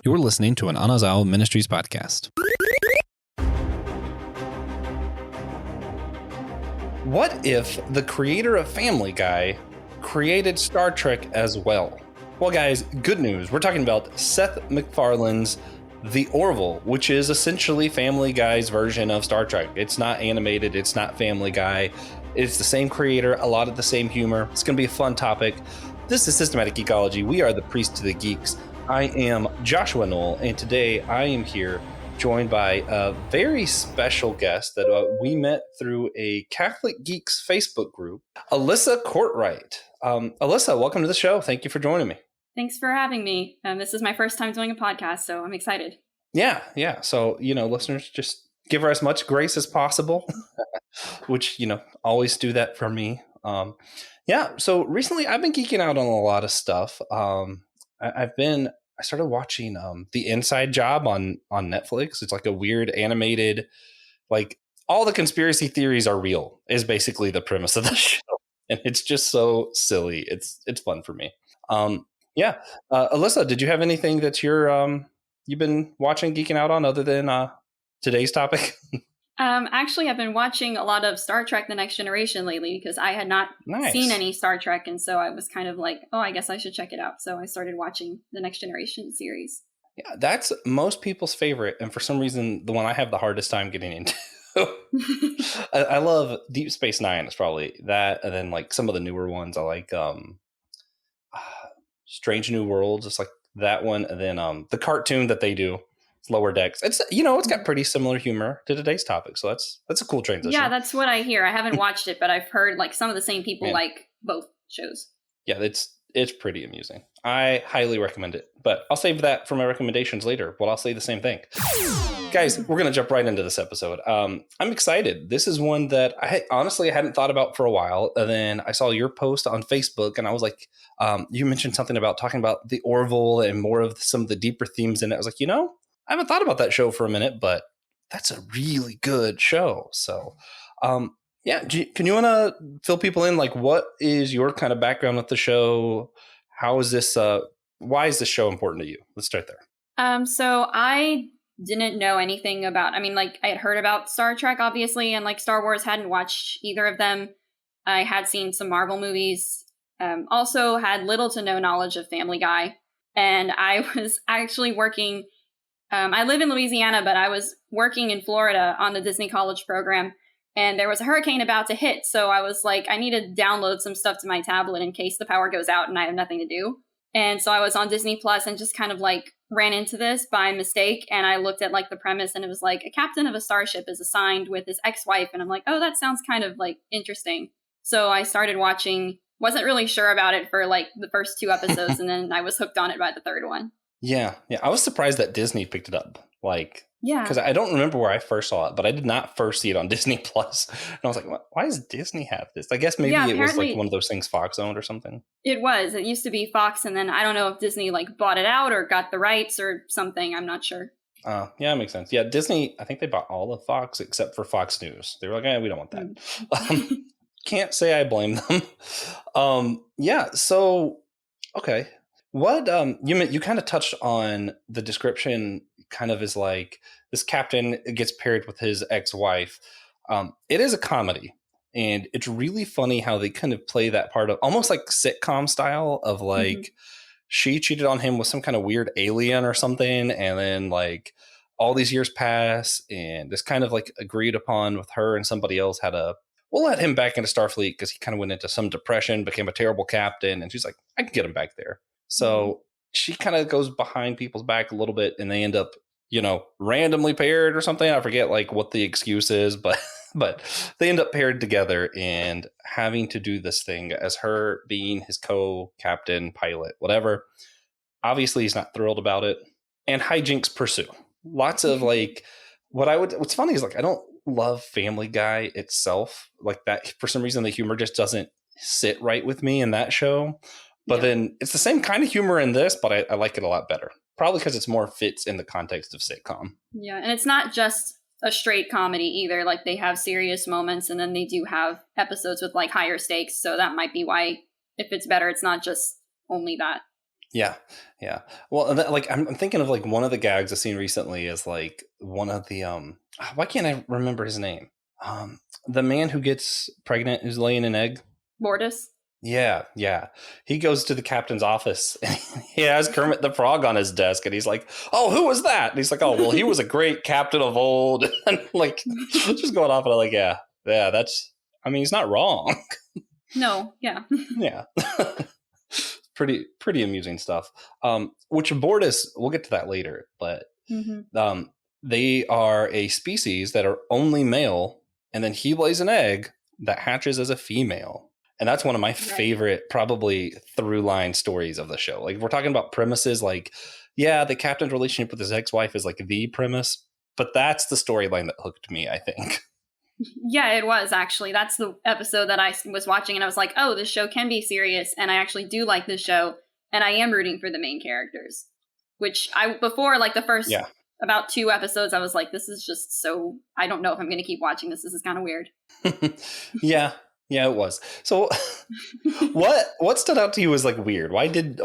You're listening to an Anazao Ministries podcast. What if the creator of Family Guy created Star Trek as well? Well, guys, good news. We're talking about Seth MacFarlane's The Orville, which is essentially Family Guy's version of Star Trek. It's not animated. It's not Family Guy. It's the same creator, a lot of the same humor. It's going to be a fun topic. This is Systematic Geekology. We are the Priest to the Geeks. I am Joshua Knoll, and today I am here joined by a very special guest that we met through a Catholic Geeks Facebook group, Alyssa Courtwright. Alyssa, welcome to the show. Thank you for joining me. Thanks for having me. This is my first time doing a podcast, so I'm excited. Yeah. So, listeners, just give her as much grace as possible, which, always do that for me. So recently I've been geeking out on a lot of stuff. I started watching The Inside Job on Netflix. It's like a weird animated, like all the conspiracy theories are real is basically the premise of the show. And it's just so silly. It's fun for me. Alyssa, did you have anything that you've been watching, geeking out on other than today's topic? Actually, I've been watching a lot of Star Trek: The Next Generation lately because I had not seen any Star Trek. And so I was kind of like, I guess I should check it out. So I started watching the Next Generation series. Yeah, that's most people's favorite. And for some reason, the one I have the hardest time getting into. I love Deep Space Nine. It's probably that. And then like some of the newer ones, I like Strange New Worlds. It's like that one. And then the cartoon that they do. Lower Decks. It's it's got pretty similar humor to today's topic, so that's a cool transition. Yeah, that's what I hear. I haven't watched it, but I've heard like some of the same people like both shows. Yeah, it's pretty amusing. I highly recommend it, but I'll save that for my recommendations later. Well, I'll say the same thing. Guys, we're gonna jump right into this episode. I'm excited. This is one that I hadn't thought about for a while, and then I saw your post on Facebook, and I was like, you mentioned something about talking about the Orville and more of some of the deeper themes in it. I was like, I haven't thought about that show for a minute, but that's a really good show. So, can you want to fill people in? Like, what is your kind of background with the show? How is this? Why is this show important to you? Let's start there. So I didn't know anything about. I had heard about Star Trek, obviously, and like Star Wars. Hadn't watched either of them. I had seen some Marvel movies. Also had little to no knowledge of Family Guy, and I was actually working. I live in Louisiana, but I was working in Florida on the Disney College program, and there was a hurricane about to hit. So I was like, I need to download some stuff to my tablet in case the power goes out and I have nothing to do. And so I was on Disney Plus and just kind of like ran into this by mistake. And I looked at like the premise and it was like a captain of a starship is assigned with his ex-wife. And I'm like, oh, that sounds kind of like interesting. So I started watching, wasn't really sure about it for like the first 2 episodes. And then I was hooked on it by the 3rd one. Yeah. I was surprised that Disney picked it up. Because I don't remember where I first saw it, but I did not first see it on Disney Plus. And I was like, why does Disney have this? I guess maybe it was like one of those things Fox owned or something. It was. It used to be Fox, and then I don't know if Disney like bought it out or got the rights or something. I'm not sure. Yeah, that makes sense. Yeah, Disney, I think they bought all of Fox except for Fox News. They were like, we don't want that. Can't say I blame them. So, okay. What you kind of touched on the description kind of is like this captain gets paired with his ex-wife. It is a comedy, and it's really funny how they kind of play that part of almost like sitcom style of like she cheated on him with some kind of weird alien or something, and then like all these years pass and this kind of like agreed upon with her and somebody else we'll let him back into Starfleet because he kind of went into some depression, became a terrible captain, and she's like, I can get him back there. So she kind of goes behind people's back a little bit and they end up, randomly paired or something. I forget like what the excuse is, but they end up paired together and having to do this thing as her being his co-captain, pilot, whatever. Obviously, he's not thrilled about it. And hijinks pursue. Lots of like what's funny is like I don't love Family Guy itself like that. For some reason, the humor just doesn't sit right with me in that show. But then it's the same kind of humor in this, but I like it a lot better. Probably because it's more fits in the context of sitcom. Yeah, and it's not just a straight comedy either. Like they have serious moments and then they do have episodes with like higher stakes. So that might be why if it's better, it's not just only that. Yeah, yeah. Well, like I'm thinking of like one of the gags I've seen recently is like one of the why can't I remember his name? The man who gets pregnant who's laying an egg. Mortis. Yeah, yeah. He goes to the captain's office and he has Kermit the Frog on his desk and he's like, "Oh, who was that?" And he's like, "Oh, well, he was a great captain of old." And like just going off and I'm like, yeah, yeah, that's I mean, he's not wrong. No, yeah. Yeah. Pretty amusing stuff. Which Bortus, we'll get to that later, but Hmm. um they are a species that are only male, and then he lays an egg that hatches as a female. And that's one of my Right. favorite, probably through line stories of the show. Like, if we're talking about premises, like, yeah, the captain's relationship with his ex-wife is like the premise, but that's the storyline that hooked me, I think. Yeah, it was actually. That's the episode that I was watching, and I was like, oh, this show can be serious, and I actually do like this show, and I am rooting for the main characters. Which before, like the first Yeah. about 2 episodes, I was like, this is just so, I don't know if I'm going to keep watching this. This is kind of weird. Yeah. Yeah, it was. So what stood out to you as like weird? Why did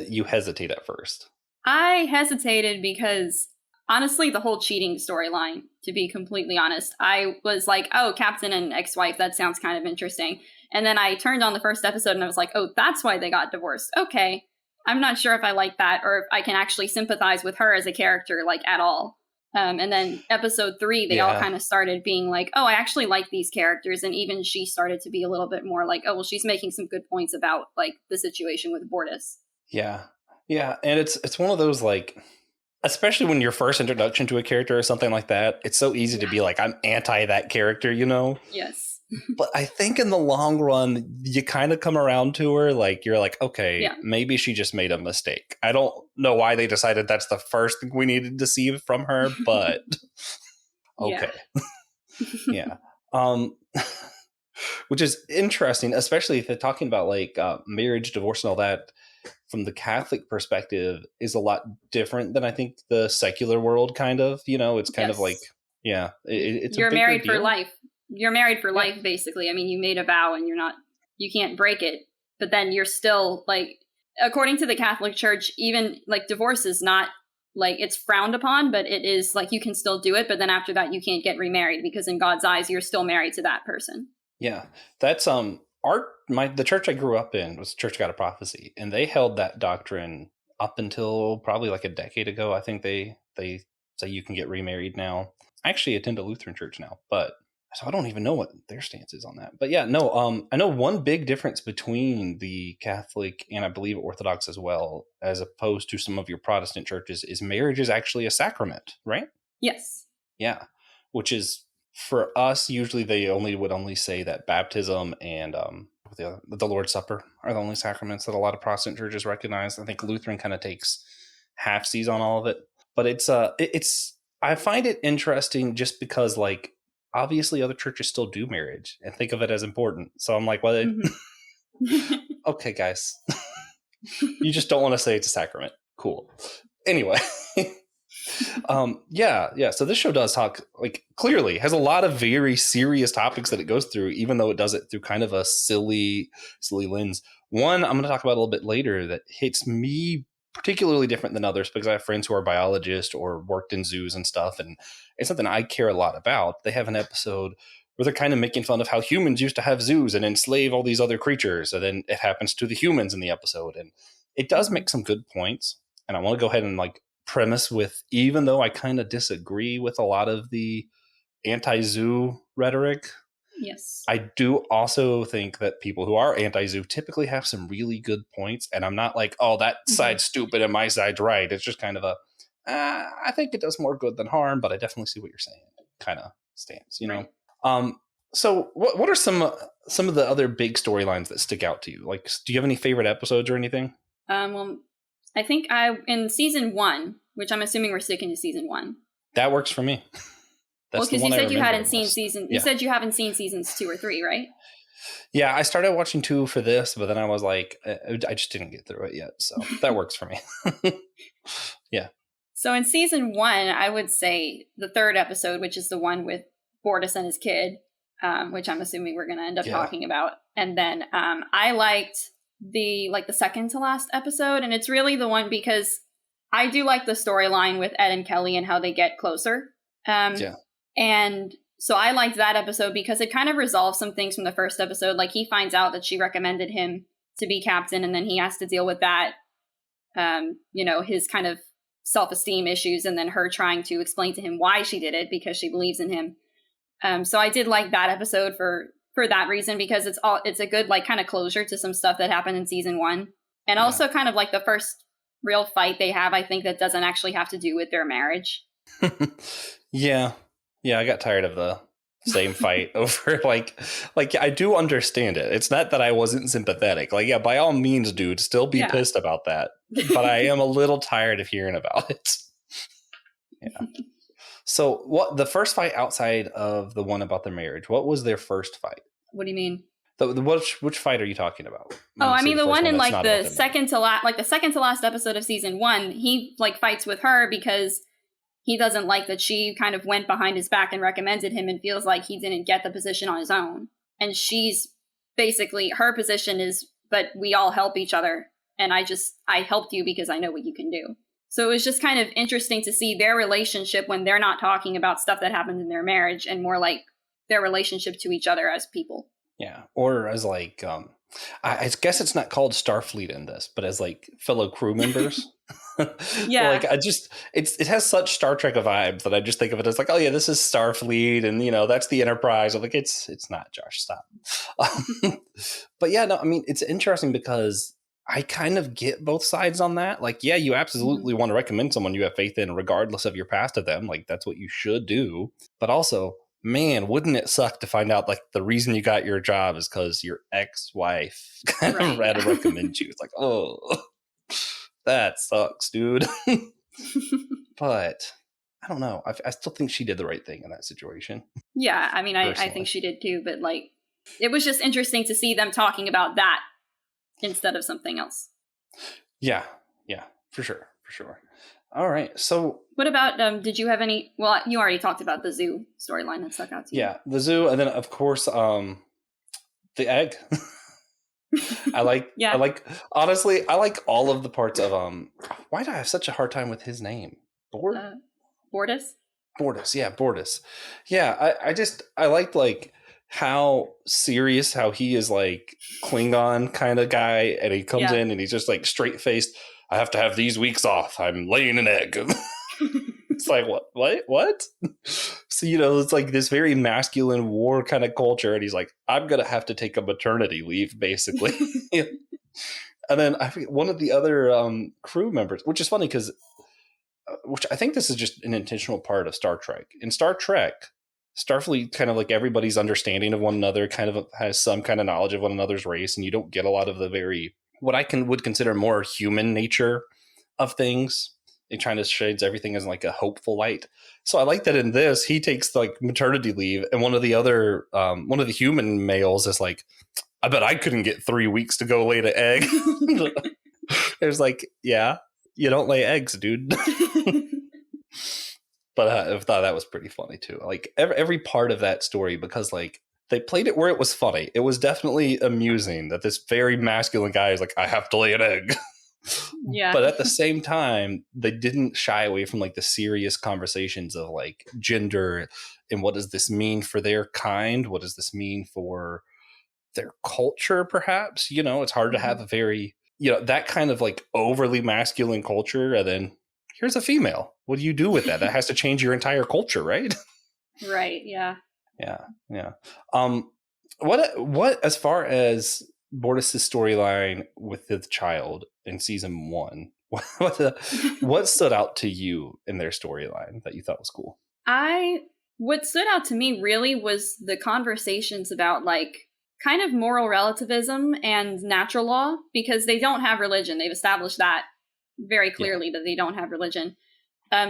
you hesitate at first? I hesitated because honestly, the whole cheating storyline, to be completely honest, I was like, oh, captain and ex-wife, that sounds kind of interesting. And then I turned on the first episode and I was like, oh, that's why they got divorced. Okay. I'm not sure if I like that or if I can actually sympathize with her as a character, like at all. And then episode 3, they all Yeah. kind of started being like, oh, I actually like these characters. And even she started to be a little bit more like, oh, well, she's making some good points about like the situation with Bortus. Yeah. Yeah, and it's one of those like especially when your first introduction to a character or something like that, it's so easy to Yeah. be like I'm anti that character, you know? Yes. But I think in the long run you kind of come around to her like you're like, okay, Yeah. maybe she just made a mistake. I don't know why they decided that's the first thing we needed to see from her, but Yeah. okay. Yeah. Um which is interesting, especially if they're talking about like marriage, divorce, and all that. From the Catholic perspective, is a lot different than I think the secular world. Kind of, it's kind of like, Yes. yeah, it's a You're bigger married for deal. life. You're married for Yeah, life, basically. I mean, you made a vow and you can't break it. But then you're still like, according to the Catholic Church, even like divorce is not like it's frowned upon, but it is like you can still do it. But then after that, you can't get remarried because in God's eyes, you're still married to that person. yeah. That's our the church I grew up in was Church God of Prophecy, and they held that doctrine up until probably like a decade ago. I think they say you can get remarried now. I actually attend a Lutheran church now, but so I don't even know what their stance is on that. But yeah, no, I know one big difference between the Catholic and I believe Orthodox as well, as opposed to some of your Protestant churches, is marriage is actually a sacrament, right? Yes. Yeah, which is for us usually they only say that baptism and the Lord's Supper are the only sacraments that a lot of Protestant churches recognize. I think Lutheran kind of takes half seas on all of it, but it's I find it interesting just because like obviously other churches still do marriage and think of it as important. So I'm like, well, Hmm. okay, guys, you just don't want to say it's a sacrament. Cool. Anyway. Yeah. So this show does talk like clearly has a lot of very serious topics that it goes through, even though it does it through kind of a silly lens. One I'm going to talk about a little bit later that hits me particularly different than others because I have friends who are biologists or worked in zoos and stuff, and it's something I care a lot about. They have an episode where they're kind of making fun of how humans used to have zoos and enslave all these other creatures, and then it happens to the humans in the episode, and it does Hmm. make some good points. And I want to go ahead and like premise with, even though I kind of disagree with a lot of the anti-zoo rhetoric, Yes. I do also think that people who are anti-zoo typically have some really good points. And I'm not like, oh, that Hmm. side's stupid and my side's right. It's just kind of a, I think it does more good than harm, but I definitely see what you're saying. Kind of stance. Right. Um, so what are some of the other big storylines that stick out to you? Like, do you have any favorite episodes or anything? Well, I think in season 1, which I'm assuming we're sticking to season 1. That works for me. Well, That's the because you one I said you remember the hadn't seen most. you Yeah. said you haven't seen seasons 2 or 3, right? Yeah, I started watching 2 for this, but then I was like, I just didn't get through it yet. So that works for me. Yeah. So in season 1, I would say the third episode, which is the one with Bortus and his kid, which I'm assuming we're going to end up Yeah. talking about. And then I liked the second to last episode, and it's really the one because I do like the storyline with Ed and Kelly and how they get closer. Yeah. And so I liked that episode because it kind of resolves some things from the first episode. Like, he finds out that she recommended him to be captain, and then he has to deal with that, his kind of self-esteem issues, and then her trying to explain to him why she did it because she believes in him. So I did like that episode for that reason, because it's a good like kind of closure to some stuff that happened in season 1, and also kind of like the first real fight they have, I think, that doesn't actually have to do with their marriage. Yeah, I got tired of the same fight over like I do understand it. It's not that I wasn't sympathetic. Like, yeah, by all means, dude, still be pissed about that. But I am a little tired of hearing about it. Yeah. So what the first fight outside of the one about their marriage, what was their first fight? What do you mean? Which fight are you talking about? Oh, I mean the one in like the second to last episode of season 1, he like fights with her because he doesn't like that she kind of went behind his back and recommended him, and feels like he didn't get the position on his own. And she's basically, her position is, but we all help each other. And I helped you because I know what you can do. So it was just kind of interesting to see their relationship when they're not talking about stuff that happened in their marriage, and more like their relationship to each other as people. Yeah. Or as like, I guess it's not called Starfleet in this, but as like fellow crew members. Yeah. Like it has such Star Trek vibes that I just think of it as like, oh yeah, this is Starfleet, and that's the Enterprise. I'm like, it's not, Josh, stop. But yeah, no, I mean, it's interesting because I kind of get both sides on that. Like, yeah, you absolutely want to recommend someone you have faith in, regardless of your past of them. Like, that's what you should do. But also, man, wouldn't it suck to find out like the reason you got your job is because your ex-wife kind of had to recommend you? It's like, oh, that sucks, dude. But I don't know. I still think she did the right thing in that situation. Yeah, I mean, I think she did too. But like, it was just interesting to see them talking about that instead of something else. Yeah, for sure. All right, so what about did you have any? Well, you already talked about the zoo storyline that stuck out to you. Yeah, the zoo, and then of course the egg. Honestly, I like all of the parts of why do I have such a hard time with his name? Bortus? Bortus, yeah, Bortus. Yeah, I liked like how serious, how he is like Klingon kind of guy, and he comes in and he's just like straight faced. I have to have these weeks off. I'm laying an egg. It's like, what? So, it's like this very masculine war kind of culture. And he's like, I'm going to have to take a maternity leave, basically. And then I think one of the other crew members, which is funny because, which I think this is just an intentional part of Star Trek. In Star Trek, Starfleet, kind of like everybody's understanding of one another, kind of has some kind of knowledge of one another's race. And you don't get a lot of the what I would consider more human nature of things. It kind of shades everything as like a hopeful light. So I like that in this, he takes like maternity leave, and one of the human males is like, I bet I couldn't get 3 weeks to go lay an egg. There's like, yeah, you don't lay eggs, dude. But I thought that was pretty funny too. Like every part of that story, because like they played it where it was funny. It was definitely amusing that this very masculine guy is like, I have to lay an egg. Yeah. But at the same time, they didn't shy away from like the serious conversations of like gender and what does this mean for their kind? What does this mean for their culture, perhaps? It's hard to have a very, that kind of like overly masculine culture. And then here's a female. What do you do with that? That has to change your entire culture, right? Right. Yeah. Yeah. What as far as Bortus's storyline with the child in season 1, what stood out to you in their storyline that you thought was cool? What stood out to me really was the conversations about like kind of moral relativism and natural law, because they don't have religion. They've established that very clearly, that they don't have religion.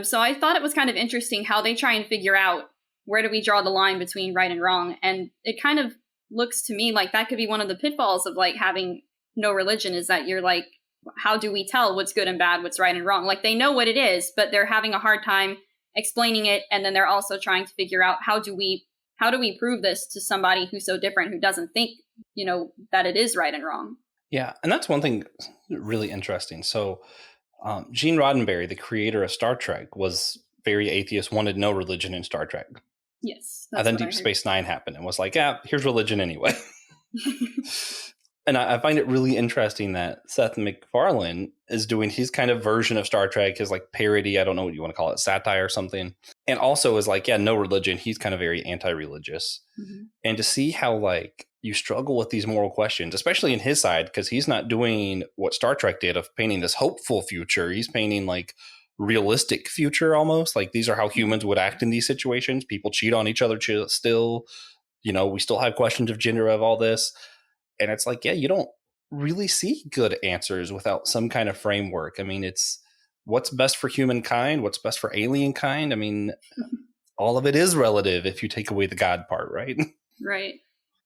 So I thought it was kind of interesting how they try and figure out, where do we draw the line between right and wrong? And it kind of looks to me like that could be one of the pitfalls of like having no religion, is that you're like, how do we tell what's good and bad, what's right and wrong? Like they know what it is, but they're having a hard time explaining it. And then they're also trying to figure out, how do we prove this to somebody who's so different, who doesn't think, that it is right and wrong? Yeah, and that's one thing really interesting. So, Gene Roddenberry, the creator of Star Trek, was very atheist, wanted no religion in Star Trek. Yes, And that's then what I Deep heard. Space Nine happened and was like, yeah, here's religion anyway. And I find it really interesting that Seth MacFarlane is doing his kind of version of Star Trek, his like parody, I don't know what you want to call it, satire or something. And also is like, yeah, no religion. He's kind of very anti-religious. Mhm. And to see how like you struggle with these moral questions, especially in his side, because he's not doing what Star Trek did of painting this hopeful future. He's painting like realistic future almost. Like these are how humans would act in these situations. People cheat on each other still. We still have questions of gender of all this. And it's like, yeah, you don't really see good answers without some kind of framework. I mean, it's what's best for humankind, what's best for alien kind. I mean, all of it is relative if you take away the God part, right? Right.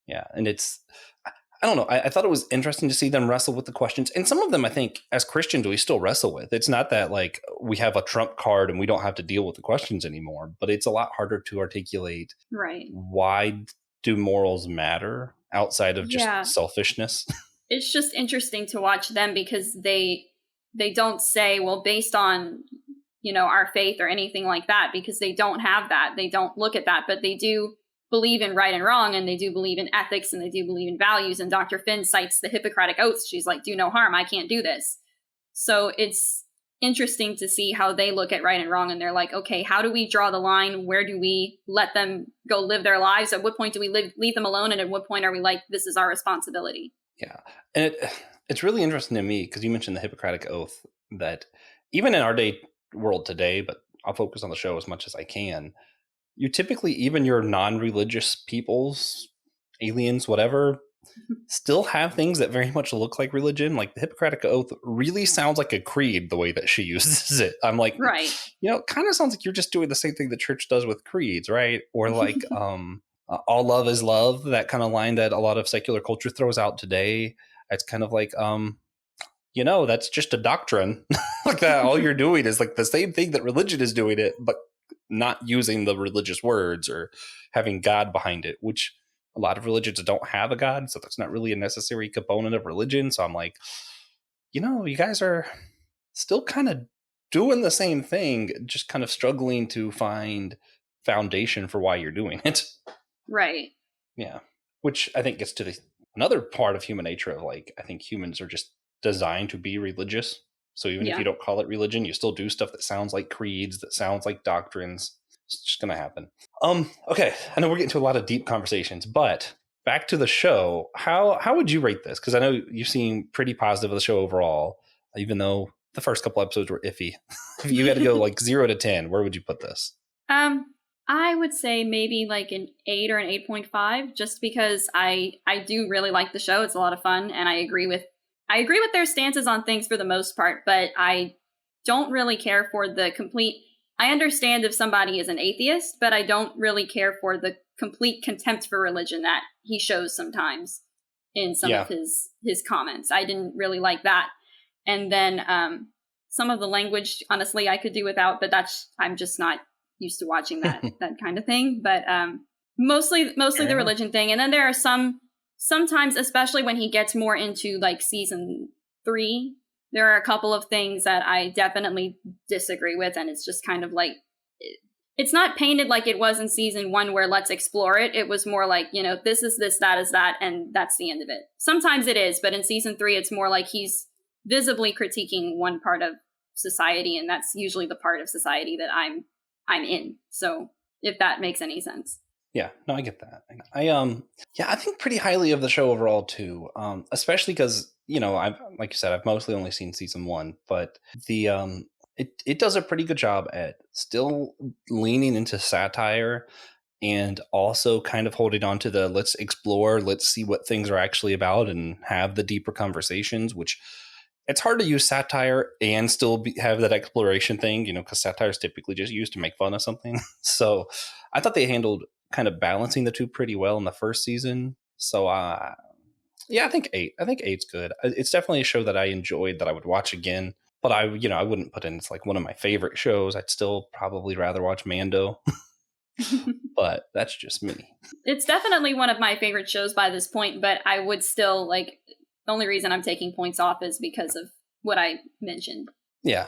Yeah. And I don't know. I thought it was interesting to see them wrestle with the questions. And some of them, I think, as Christians, we still wrestle with. It's not that like we have a trump card and we don't have to deal with the questions anymore, but it's a lot harder to articulate Right. why do morals matter outside of just Yeah. selfishness. It's just interesting to watch them because they don't say, well, based on, our faith or anything like that, because they don't have that. They don't look at that, but they do believe in right and wrong, and they do believe in ethics, and they do believe in values. And Dr. Finn cites the Hippocratic Oaths. She's like, do no harm. I can't do this. So it's interesting to see how they look at right and wrong. And they're like, okay, how do we draw the line? Where do we let them go live their lives? At what point do we leave them alone? And at what point are we like, this is our responsibility? Yeah. And it's really interesting to me because you mentioned the Hippocratic Oath that even in our day world today, but I'll focus on the show as much as I can, you typically, even your non-religious peoples, aliens, whatever, still have things that very much look like religion. Like the Hippocratic Oath really sounds like a creed the way that she uses it. I'm like, Right. it kind of sounds like you're just doing the same thing the church does with creeds, right? Or like all love is love, that kind of line that a lot of secular culture throws out today. It's kind of like that's just a doctrine. Like that all you're doing is like the same thing that religion is doing it, but not using the religious words or having God behind it, which a lot of religions don't have a God, so that's not really a necessary component of religion. So I'm like, you guys are still kind of doing the same thing, just kind of struggling to find foundation for why you're doing it. Right. Yeah. Which I think gets to another part of human nature of like, I think humans are just designed to be religious. So even if you don't call it religion, you still do stuff that sounds like creeds, that sounds like doctrines. It's just going to happen. Okay. I know we're getting to a lot of deep conversations, but back to the show. How would you rate this? Because I know you seem pretty positive of the show overall, even though the first couple episodes were iffy. If you had to go like 0 to 10, where would you put this? I would say maybe like an 8 or an 8.5, just because I do really like the show. It's a lot of fun, and I agree with their stances on things for the most part, but I don't really care for the complete. I understand if somebody is an atheist, but I don't really care for the complete contempt for religion that he shows sometimes in some of his comments. I didn't really like that. And then some of the language, honestly, I could do without, but I'm just not used to watching that kind of thing. But mostly the religion thing. And then there are sometimes, especially when he gets more into like season 3, there are a couple of things that I definitely disagree with. And it's just kind of like, it's not painted like it was in season 1 where let's explore it. It was more like, this is this, that is that, and that's the end of it. Sometimes it is, but in season 3, it's more like he's visibly critiquing one part of society, and that's usually the part of society that I'm in. So if that makes any sense. Yeah, no, I get that. I think pretty highly of the show overall too. Especially because, I've, like you said, I've mostly only seen season 1, but it does a pretty good job at still leaning into satire and also kind of holding on to the let's explore, let's see what things are actually about and have the deeper conversations, which it's hard to use satire and still have that exploration thing, because satire is typically just used to make fun of something. So I thought they handled kind of balancing the two pretty well in the first season. So I think 8. I think 8's good. It's definitely a show that I enjoyed that I would watch again. But I wouldn't put in it's like one of my favorite shows. I'd still probably rather watch Mando. But that's just me. It's definitely one of my favorite shows by this point, but I would still like The only reason I'm taking points off is because of what I mentioned. Yeah.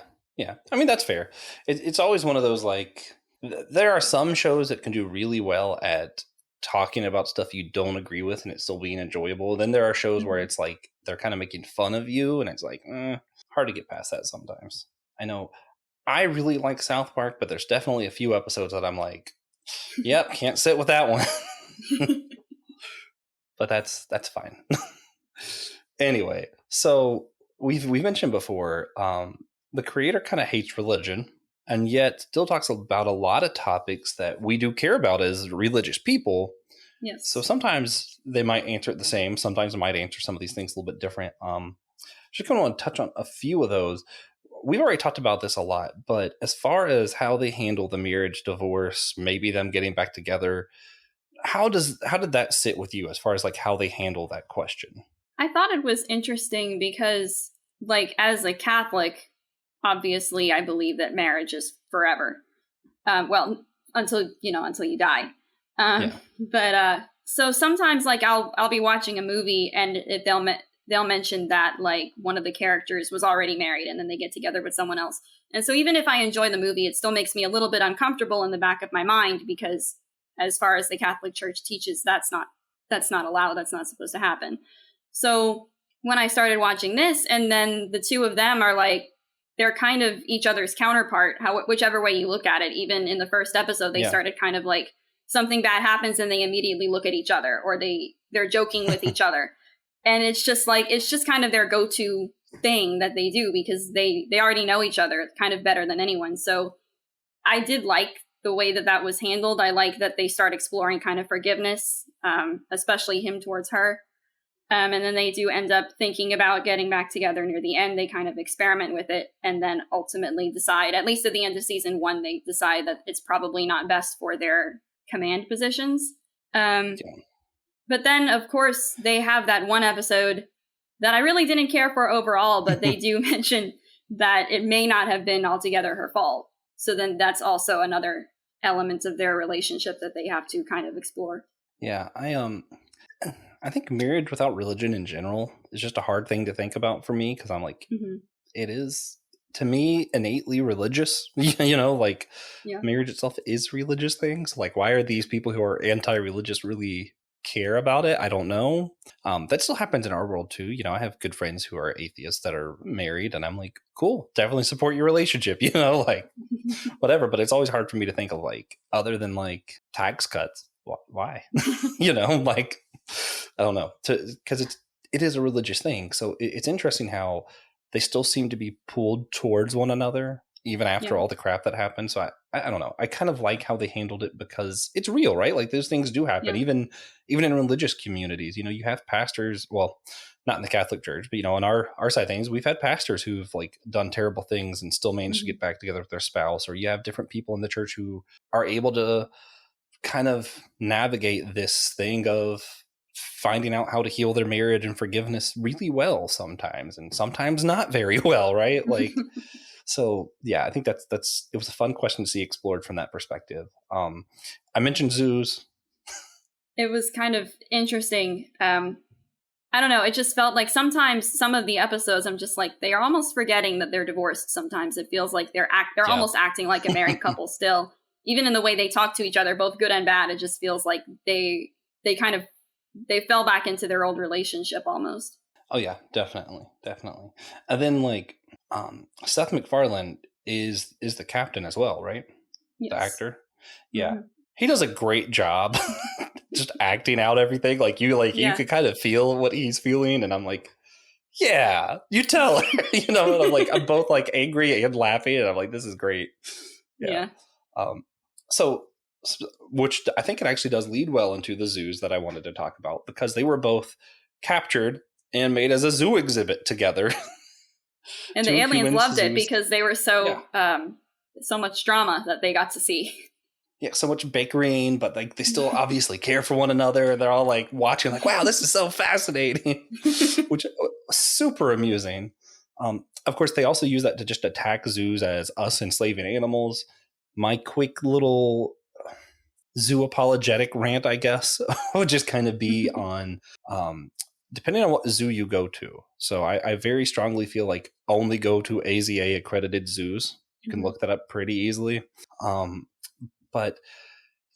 I mean, that's fair. It's always one of those, like, there are some shows that can do really well at talking about stuff you don't agree with and it's still being enjoyable. Then there are shows where it's like they're kind of making fun of you and it's like, hard to get past that sometimes. I know I really like South Park, but there's definitely a few episodes that I'm like, yep, can't sit with that one. But that's fine. Anyway, so we've mentioned before, the creator kind of hates religion and yet still talks about a lot of topics that we do care about as religious people. Yes. So sometimes they might answer it the same. Sometimes they might answer some of these things a little bit different. Just kind of want to touch on a few of those. We've already talked about this a lot, but as far as how they handle the marriage, divorce, maybe them getting back together, how did that sit with you as far as like how they handle that question? I thought it was interesting because, like, as a Catholic, obviously I believe that marriage is forever. Well, until you die. But so sometimes, like, I'll be watching a movie and they'll mention that, like, one of the characters was already married and then they get together with someone else. And so even if I enjoy the movie, it still makes me a little bit uncomfortable in the back of my mind because, as far as the Catholic Church teaches, that's not allowed. That's not supposed to happen. So when I started watching this, and then the two of them are like, they're kind of each other's counterpart, whichever way you look at it. Even in the first episode, they started kind of like something bad happens and they immediately look at each other, or they're joking with each other. And it's just kind of their go-to thing that they do because they already know each other kind of better than anyone. So I did like the way that was handled. I like that they start exploring kind of forgiveness, especially him towards her. And then they do end up thinking about getting back together near the end. They kind of experiment with it and then ultimately decide, at least at the end of season 1, they decide that it's probably not best for their command positions. But then, of course, they have that one episode that I really didn't care for overall, but they do mention that it may not have been altogether her fault. So then that's also another element of their relationship that they have to kind of explore. Yeah, I think marriage without religion in general is just a hard thing to think about for me because I'm like, it is, to me, innately religious. Marriage itself is religious things. Like, why are these people who are anti-religious really care about it? I don't know. That still happens in our world too. I have good friends who are atheists that are married and I'm like, cool, definitely support your relationship, like whatever. But it's always hard for me to think of, like, other than like tax cuts, why? Like, I don't know, because it is a religious thing. So it's interesting how they still seem to be pulled towards one another even after all the crap that happened. So I don't know. I kind of like how they handled it because it's real, right? Like, those things do happen, even in religious communities. You have pastors, well, not in the Catholic Church, but in our side of things, we've had pastors who've like done terrible things and still managed to get back together with their spouse. Or you have different people in the church who are able to kind of navigate this thing of finding out how to heal their marriage and forgiveness really well sometimes, and sometimes not very well, right? Like, so yeah, I think that's it was a fun question to see explored from that perspective. I mentioned zoos. It was kind of interesting. I don't know. It just felt like sometimes some of the episodes, I'm just like, they are almost forgetting that they're divorced. Sometimes it feels like they're almost acting like a married couple still, even in the way they talk to each other, both good and bad. It just feels like they fell back into their old relationship almost. Oh yeah, definitely. And then, like, Seth MacFarlane is the captain as well, right? Yes. The actor. Yeah. He does a great job just acting out everything. Like, you could kind of feel what he's feeling, and I'm like, yeah, you tell her, and I'm like, I'm both like angry and laughing, and I'm like, this is great. Yeah. So, which I think it actually does lead well into the zoos that I wanted to talk about, because they were both captured and made as a zoo exhibit together. And the aliens loved it because they were so much drama that they got to see. Yeah, so much bickering, but like they still obviously care for one another. They're all like watching, like, wow, this is so fascinating, which was super amusing. Of course, they also use that to just attack zoos as us enslaving animals. My quick little zoo apologetic rant, I guess, would just kind of be on depending on what zoo you go to. So I very strongly feel like only go to AZA accredited zoos. You can Mhm. look that up pretty easily. But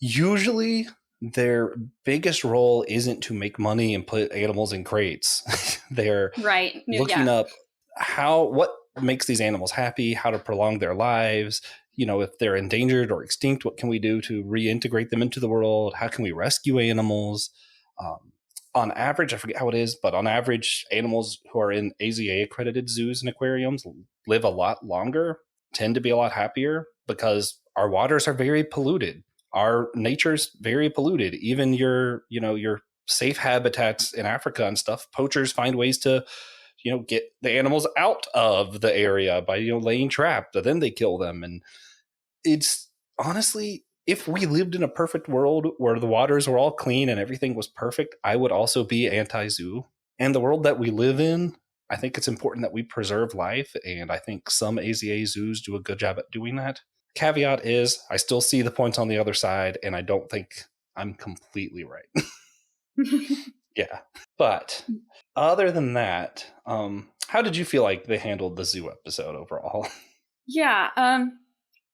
usually their biggest role isn't to make money and put animals in crates. They're Right. looking Yeah. up what makes these animals happy, how to prolong their lives. If they're endangered or extinct, what can we do to reintegrate them into the world? How can we rescue animals? Um, on average, I forget how it is, but on average, animals who are in AZA accredited zoos and aquariums live a lot longer, tend to be a lot happier because our waters are very polluted. Our nature's very polluted. Even your safe habitats in Africa and stuff, poachers find ways to get the animals out of the area by laying traps, but then they kill them. And it's honestly, if we lived in a perfect world where the waters were all clean and everything was perfect, I would also be anti-zoo. And the world that we live in, I think it's important that we preserve life, and I think some AZA zoos do a good job at doing that. Caveat is, I still see the points on the other side, and I don't think I'm completely right. Yeah. But other than that, how did you feel like they handled the zoo episode overall? Yeah.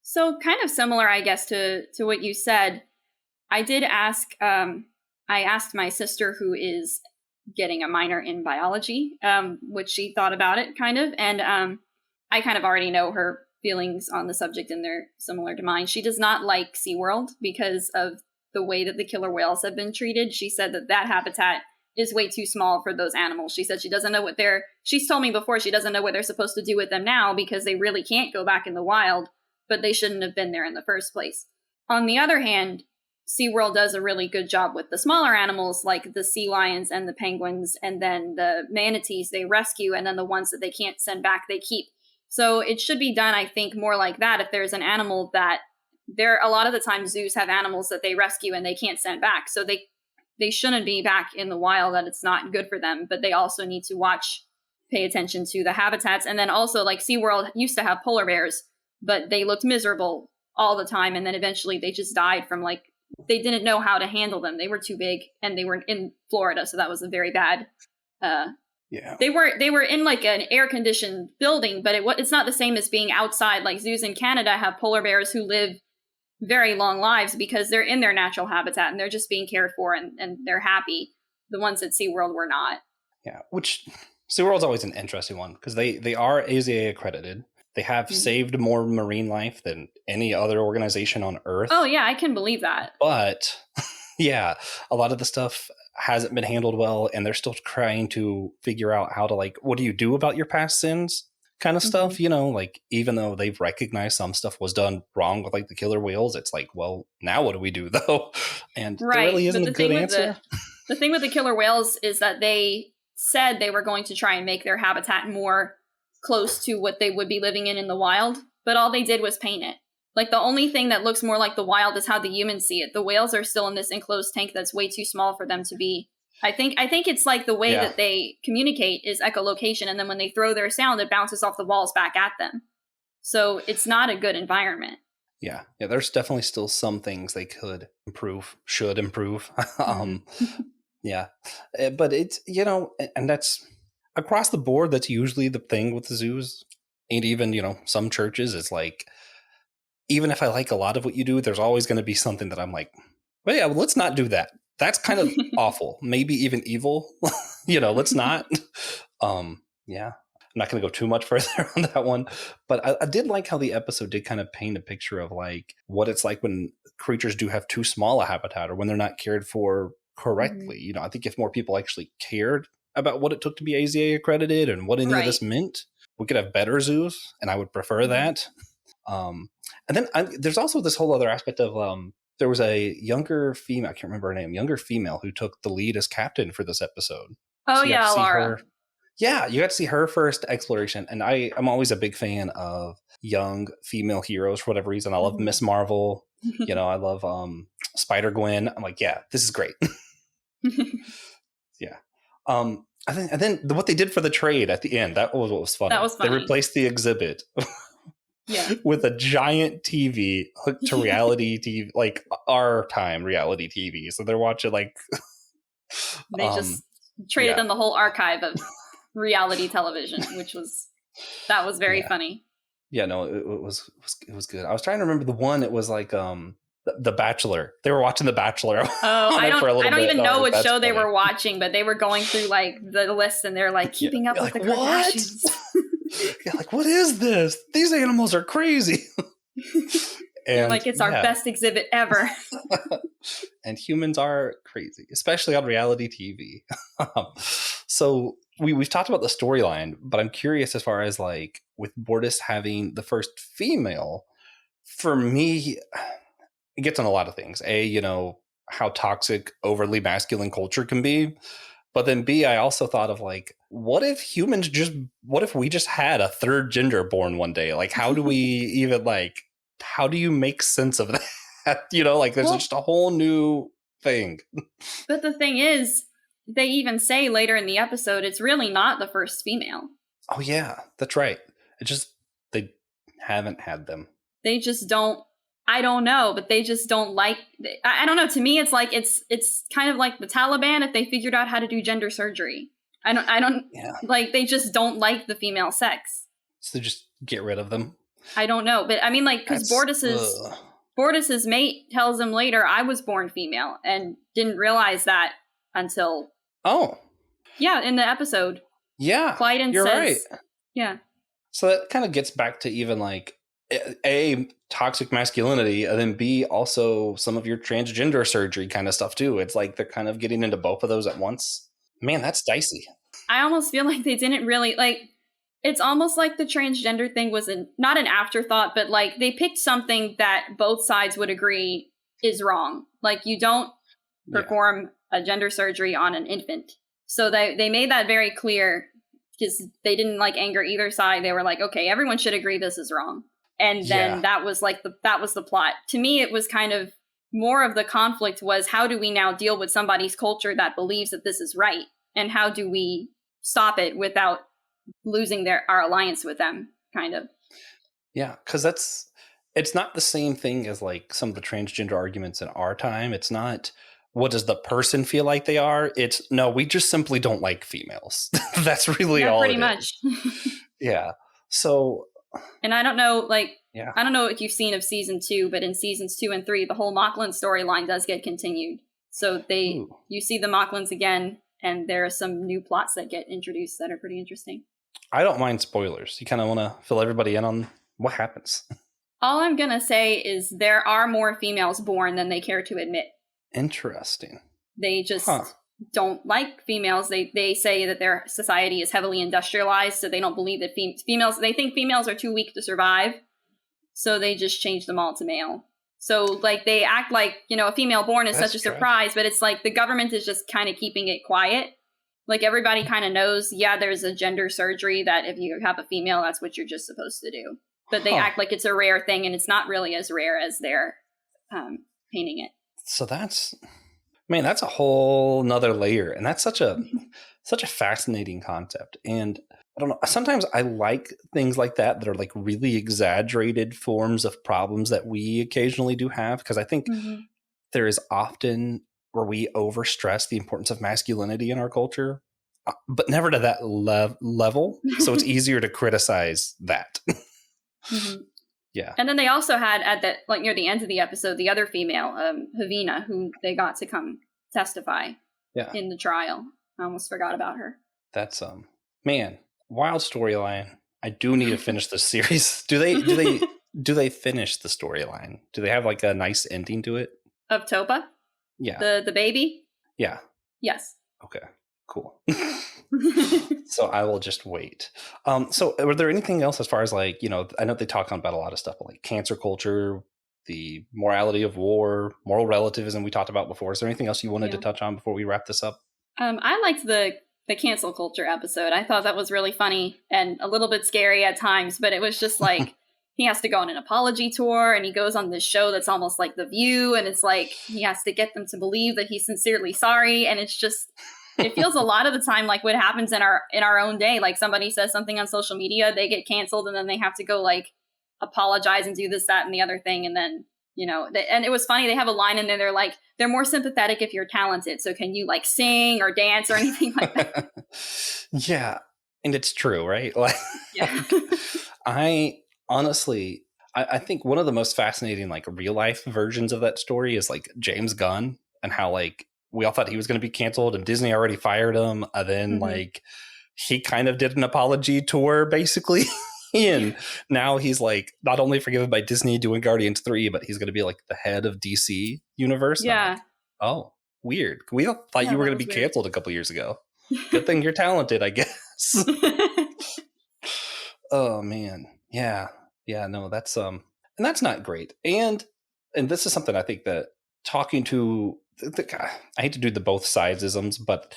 So kind of similar, I guess, to what you said. I did ask. I asked my sister, who is getting a minor in biology, what she thought about it, kind of, and I kind of already know her feelings on the subject, and they're similar to mine. She does not like SeaWorld because of the way that the killer whales have been treated. She said that habitat is way too small for those animals. She said she doesn't know she's told me before she doesn't know what they're supposed to do with them now because they really can't go back in the wild, but they shouldn't have been there in the first place. On the other hand, SeaWorld does a really good job with the smaller animals like the sea lions and the penguins, and then the manatees they rescue, and then the ones that they can't send back, they keep. So it should be done, I think, more like that. If there's an animal that a lot of the time zoos have animals that they rescue and they can't send back. So they shouldn't be back in the wild, that it's not good for them, but they also need to pay attention to the habitats. And then also, like, SeaWorld used to have polar bears, but they looked miserable all the time. And then eventually they just died from they didn't know how to handle them. They were too big, and they were in Florida. So that was a very bad, Yeah. They were in like an air conditioned building, but it's not the same as being outside. Like zoos in Canada have polar bears who live very long lives because they're in their natural habitat and they're just being cared for, and they're happy. The ones at SeaWorld were not. Yeah, which SeaWorld's always an interesting one because they are AZA accredited. They have saved more marine life than any other organization on Earth. Oh, yeah, I can believe that. But yeah, a lot of the stuff hasn't been handled well, and they're still trying to figure out how to, what do you do about your past sins kind of stuff, even though they've recognized some stuff was done wrong with the killer whales, it's well, now what do we do though? And there really isn't a good answer. The thing with the killer whales is that they said they were going to try and make their habitat more close to what they would be living in the wild, but all they did was paint it. The only thing that looks more like the wild is how the humans see it. The whales are still in this enclosed tank that's way too small for them to be. I think it's the way that they communicate is echolocation, and then when they throw their sound, it bounces off the walls back at them. So it's not a good environment. Yeah, there's definitely still some things they should improve. Yeah, but it's, and that's across the board. That's usually the thing with the zoos, and even, some churches, it's even if I like a lot of what you do, there's always going to be something that I'm well, yeah, let's not do that. That's kind of awful, maybe even evil. Let's not. Yeah, I'm not going to go too much further on that one, but I did like how the episode did kind of paint a picture of what it's like when creatures do have too small a habitat or when they're not cared for correctly. I think if more people actually cared about what it took to be AZA accredited and what any of this meant, we could have better zoos, and I would prefer that. And then there's also this whole other aspect of there was a younger female, I can't remember her name, younger female who took the lead as captain for this episode. Oh, so yeah, Laura. Yeah, you got to see her first exploration. And I'm always a big fan of young female heroes for whatever reason. I love Miss Marvel. I love Spider-Gwen. I'm yeah, this is great. Yeah. And then what they did for the trade at the end, that was what was funny. That was funny. They replaced the exhibit. Yeah. With a giant TV hooked to reality TV, our time reality TV. So they're watching they just traded them the whole archive of reality television, that was very funny. Yeah, no, it was good. I was trying to remember the one. It was like The Bachelor. They were watching The Bachelor. Oh, I don't even know what show they were watching, but they were going through like the list, and they're like keeping up with the Kardashians. Yeah, like, what is this? These animals are crazy. And like, it's our best exhibit ever. And humans are crazy, especially on reality TV. So we've talked about the storyline, but I'm curious as far as like with Bortus having the first female, for me, it gets on a lot of things. How toxic overly masculine culture can be. But then B, I also thought of like, what if we just had a third gender born one day? Like, how do we even how do you make sense of that? There's just a whole new thing. But the thing is, they even say later in the episode, it's really not the first female. Oh yeah, that's right. They haven't had them. They just don't. I don't know, but they just don't like. I don't know. To me, it's like it's kind of like the Taliban if they figured out how to do gender surgery. I don't. Yeah. Like, they just don't like the female sex. So they just get rid of them. I don't know, but I mean, like, because Bortus's mate tells him later, "I was born female," and didn't realize that until. Oh. Yeah, in the episode. Yeah, Clyden you're says, right. Yeah. So that kind of gets back to even like A, toxic masculinity, and then B, also some of your transgender surgery kind of stuff too. It's like they're kind of getting into both of those at once. Man, that's dicey. I almost feel like they didn't really it's almost like the transgender thing was not an afterthought, but like they picked something that both sides would agree is wrong. Like, you don't perform a gender surgery on an infant. So they made that very clear, because they didn't anger either side. They were like, okay, everyone should agree this is wrong. And then that was the plot. To me, it was kind of more of the conflict was, how do we now deal with somebody's culture that believes that this is right? And how do we stop it without losing our alliance with them, kind of? Yeah, because it's not the same thing as like some of the transgender arguments in our time. It's not, what does the person feel like they are? It's, no, we just simply don't like females. That's really all pretty much. Yeah. So. And I don't know, I don't know what you've seen of season 2, but in seasons 2 and 3, the whole Mocklin storyline does get continued. So you see the Mocklins again, and there are some new plots that get introduced that are pretty interesting. I don't mind spoilers. You kind of want to fill everybody in on what happens. All I'm going to say is there are more females born than they care to admit. Interesting. They just don't like females. They say that their society is heavily industrialized, so they don't believe that females, they think females are too weak to survive, so they just change them all to male. So they act like, a female born is such a surprise, but it's like the government is just kind of keeping it quiet. Like, everybody kind of knows, there's a gender surgery that if you have a female, that's what you're just supposed to do. But they act like it's a rare thing, and it's not really as rare as they're painting it. So that's a whole nother layer. And that's such a fascinating concept. And I don't know, sometimes I like things like that are like really exaggerated forms of problems that we occasionally do have. Because I think there is often where we overstress the importance of masculinity in our culture, but never to that level. So it's easier to criticize that. Yeah. And then they also had at that, near the end of the episode, the other female, Havina, who they got to come testify in the trial. I almost forgot about her. That's man, wild storyline. I do need to finish this series. Do they finish the storyline? Do they have like a nice ending to it? Of Topa? Yeah. The baby? Yeah. Yes. Okay. Cool. So I will just wait. So were there anything else as far as I know they talk about a lot of stuff, like cancer culture, the morality of war, moral relativism we talked about before. Is there anything else you wanted to touch on before we wrap this up? I liked the cancel culture episode. I thought that was really funny and a little bit scary at times, but it was just like, he has to go on an apology tour, and he goes on this show that's almost like The View, and it's like he has to get them to believe that he's sincerely sorry, and it's just, it feels a lot of the time like what happens in our own day. Like, somebody says something on social media, they get canceled, and then they have to go apologize and do this, that, and the other thing, and then And it was funny. They have a line in there. They're like, they're more sympathetic if you're talented. So can you like sing or dance or anything like that? Yeah. And it's true, right? Like, Yeah. I honestly, I think one of the most fascinating, like real life versions of that story is like James Gunn and how like we all thought he was going to be canceled and Disney already fired him. And then like he kind of did an apology tour basically. And now he's like not only forgiven by Disney doing Guardians 3, but he's going to be like the head of DC universe. And I'm like, oh, weird. We all thought you were going to be canceled a couple years ago. Good thing you're talented, I guess. Oh man. Yeah. Yeah, no, that's and that's not great. And this is something I think that talking to I hate to do the both sides isms, but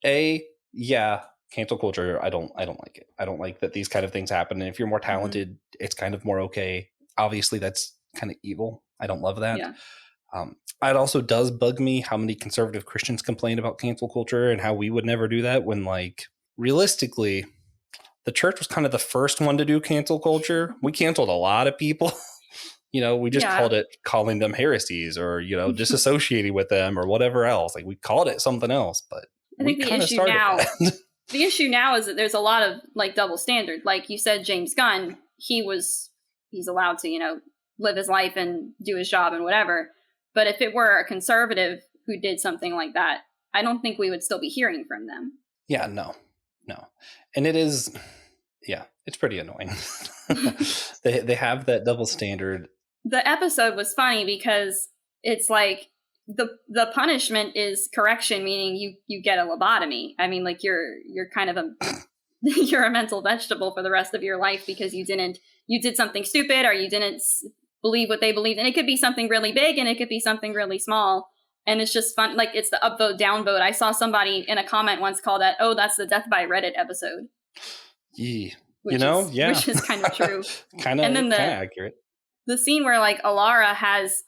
cancel culture, I don't like it. I don't like that these kind of things happen. And if you're more talented, it's kind of more okay. Obviously, that's kind of evil. I don't love that. Yeah. It also does bug me how many conservative Christians complain about cancel culture and how we would never do that when, like, realistically, the church was kind of the first one to do cancel culture. We canceled a lot of people. We just called it calling them heresies or, disassociating with them or whatever else. Like we called it something else, but I think the issue now is that there's a lot of like double standard. Like you said, James Gunn, he's allowed to, live his life and do his job and whatever. But if it were a conservative who did something like that, I don't think we would still be hearing from them. Yeah, no. And it is, it's pretty annoying. They have that double standard. The episode was funny because it's like the punishment is correction, meaning you get a lobotomy. I mean, like you're kind of you're a mental vegetable for the rest of your life because you did something stupid or you didn't believe what they believed. And it could be something really big and it could be something really small. And it's just fun. Like it's the upvote, downvote. I saw somebody in a comment once call that, oh, that's the Death by Reddit episode. Yeah. Which is kind of true. kind of accurate. The scene where like Alara has,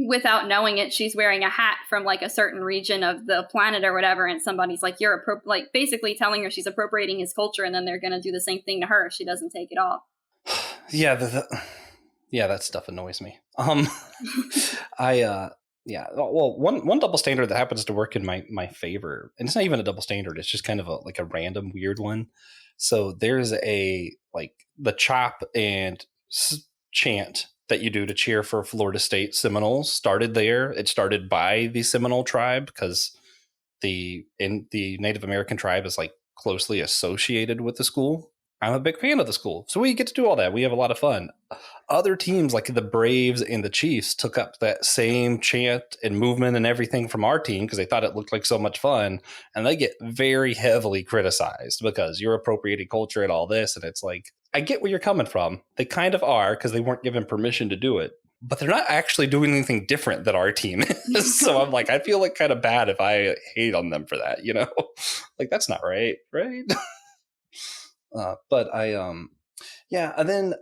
without knowing it, she's wearing a hat from like a certain region of the planet or whatever. And somebody's like, like basically telling her she's appropriating his culture. And then they're going to do the same thing to her if she doesn't take it off. Yeah. That stuff annoys me. Well, one double standard that happens to work in my favor, and it's not even a double standard, it's just kind of a random weird one. So there's the chop and chant that you do to cheer for Florida State Seminoles started there. It started by the Seminole tribe because the Native American tribe is like closely associated with the school. I'm a big fan of the school. So we get to do all that. We have a lot of fun. Other teams like the Braves and the Chiefs took up that same chant and movement and everything from our team because they thought it looked like so much fun. And they get very heavily criticized because you're appropriating culture and all this. And it's like, I get where you're coming from. They kind of are because they weren't given permission to do it. But they're not actually doing anything different than our team is. So I'm like, I feel like kind of bad if I hate on them for that, Like, that's not right, right? But and then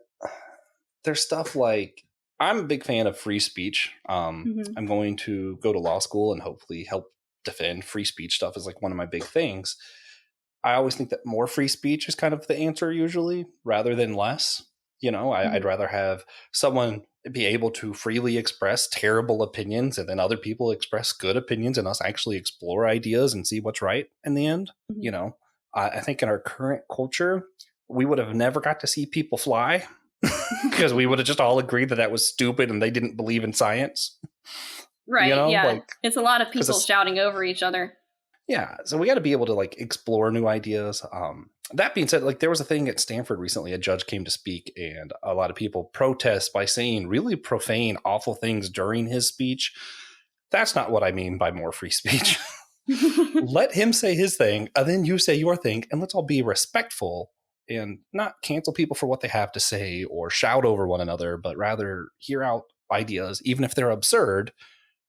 there's stuff like, I'm a big fan of free speech. I'm going to go to law school and hopefully help defend free speech stuff is like one of my big things. I always think that more free speech is kind of the answer usually rather than less. I'd rather have someone be able to freely express terrible opinions and then other people express good opinions and us actually explore ideas and see what's right in the end. I think in our current culture, we would have never got to see people fly because we would have just all agreed that was stupid and they didn't believe in science. Right. Yeah. It's a lot of people shouting over each other. Yeah. So we got to be able to like explore new ideas. That being said, like there was a thing at Stanford recently, a judge came to speak and a lot of people protest by saying really profane, awful things during his speech. That's not what I mean by more free speech. Let him say his thing and then you say your thing and let's all be respectful and not cancel people for what they have to say or shout over one another, but rather hear out ideas, even if they're absurd,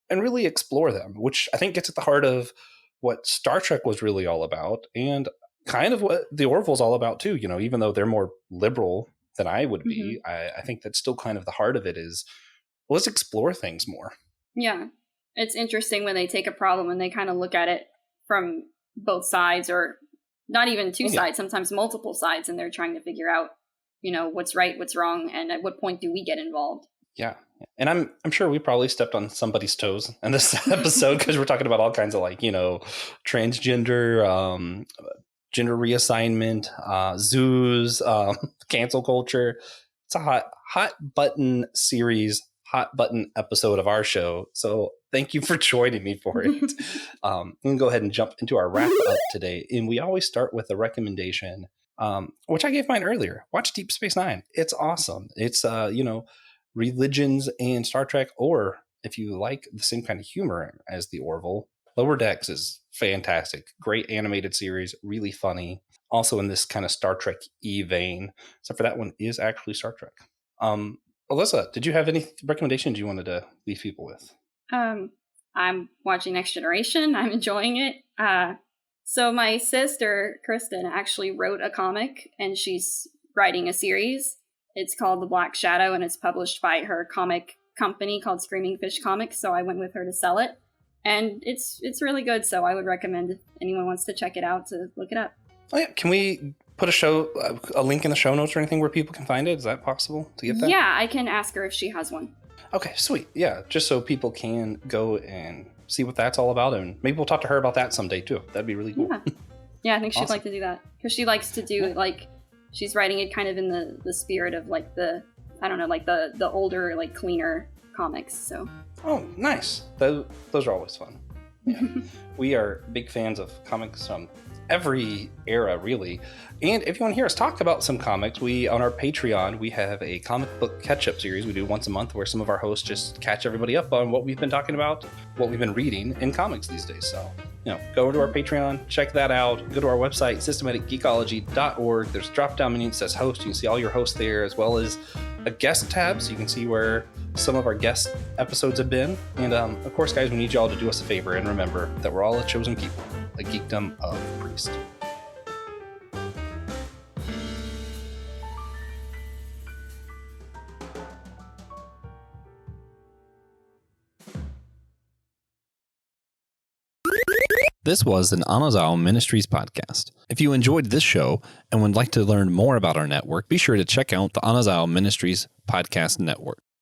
and really explore them, which I think gets at the heart of what Star Trek was really all about and kind of what the Orville's all about too. Even though they're more liberal than I would be, I think that's still kind of the heart of it is let's explore things more. Yeah. It's interesting when they take a problem and they kind of look at it from both sides or not even two sides, sometimes multiple sides. And they're trying to figure out, what's right, what's wrong. And at what point do we get involved? Yeah. And I'm sure we probably stepped on somebody's toes in this episode because we're talking about all kinds of like, transgender, gender reassignment, zoos, cancel culture. It's a hot button series, hot button episode of our show. So thank you for joining me for it. We can go ahead and jump into our wrap up today. And we always start with a recommendation, which I gave mine earlier. Watch Deep Space Nine. It's awesome. It's, religions and Star Trek, or if you like the same kind of humor as the Orville, Lower Decks is fantastic. Great animated series, really funny. Also in this kind of Star Trek-y vein, except for that one is actually Star Trek. Alyssa, did you have any recommendations you wanted to leave people with? I'm watching Next Generation. I'm enjoying it. So my sister, Kristen, actually wrote a comic, and she's writing a series. It's called The Black Shadow, and it's published by her comic company called Screaming Fish Comics. So I went with her to sell it, and it's really good. So I would recommend if anyone wants to check it out to look it up. Oh yeah, can we put a link in the show notes or anything where people can find it? Is that possible to get that? Yeah, I can ask her if she has one. Okay, sweet. Yeah, just so people can go and see what that's all about, and maybe we'll talk to her about that someday too. That'd be really cool. Yeah, I think she'd like to do that because she likes to do like. She's writing it kind of in the spirit of like the older, like cleaner comics. So. Oh, nice. Those are always fun. Yeah. We are big fans of comics from every era, really. And if you want to hear us talk about some comics, on our Patreon, we have a comic book catch-up series we do once a month where some of our hosts just catch everybody up on what we've been talking about, what we've been reading in comics these days. So, go to our Patreon, check that out. Go to our website, systematicgeekology.org. There's a drop-down menu that says host. You can see all your hosts there, as well as a guest tab, so you can see where some of our guest episodes have been. And of course, guys, we need y'all to do us a favor and remember that we're all a chosen people, a geekdom of priest. This was an Anazao Ministries podcast. If you enjoyed this show and would like to learn more about our network, be sure to check out the Anazao Ministries podcast network.